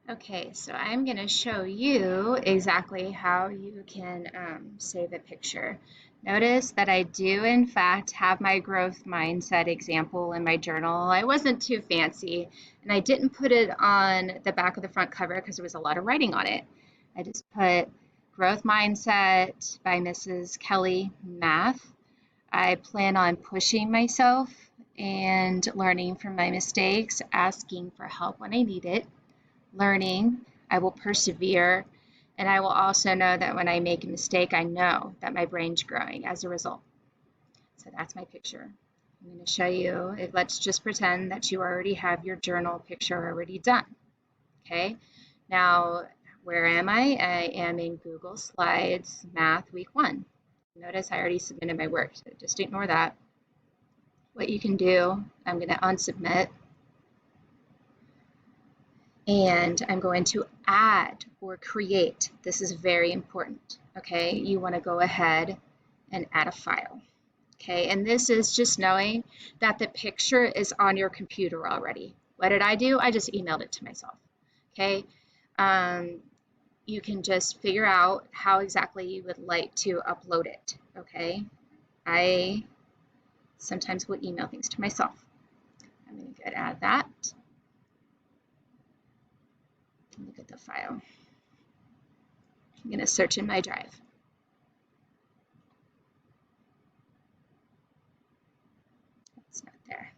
Okay, so I'm going to show you exactly how you can save a picture. Notice that I do, in fact, have my growth mindset example in my journal. I wasn't too fancy, and I didn't put it on the back of the front cover because there was a lot of writing on it. I just put Growth Mindset by Mrs. Kelly Math. I plan on pushing myself and learning from my mistakes, asking for help when I need it, learning, I will persevere, and I will also know that when I make a mistake, I know that my brain's growing as a result. So that's my picture. I'm going to show you, let's just pretend that you already have your journal picture already done. Okay, now where am I? I am in Google Slides Math Week 1. Notice I already submitted my work, so just ignore that. What you can do, I'm going to unsubmit, and I'm going to add or create. This is very important, okay? You want to go ahead and add a file, okay? And this is just knowing that the picture is on your computer already. What did I do? I just emailed it to myself, okay? You can just figure out how exactly you would like to upload it, okay? I sometimes will email things to myself. I'm going to go add that. Look at the file. I'm going to search in my drive. It's not there.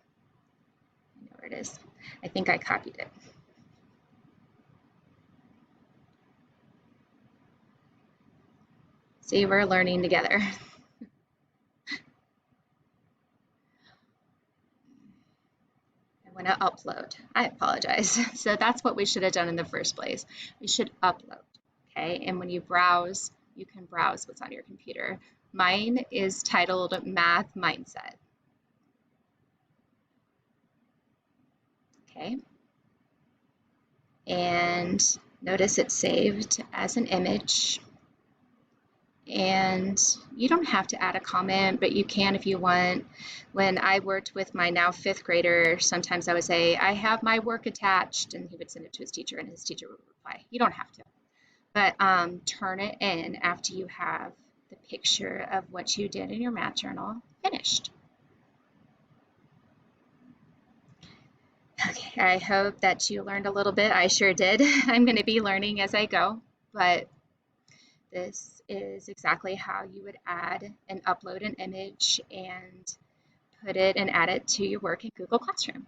I know where it is. I think I copied it. See, we're learning together. I want to upload. I apologize. So that's what we should have done in the first place. We should upload, okay? And when you browse, you can browse what's on your computer. Mine is titled Math Mindset. Okay. And notice it's saved as an image. And you don't have to add a comment, but you can if you want. When I worked with my now 5th grader, sometimes I would say, I have my work attached, and he would send it to his teacher, and his teacher would reply. You don't have to. But turn it in after you have the picture of what you did in your math journal finished. Okay, I hope that you learned a little bit. I sure did. I'm going to be learning as I go, but this is exactly how you would add and upload an image and put it and add it to your work in Google Classroom.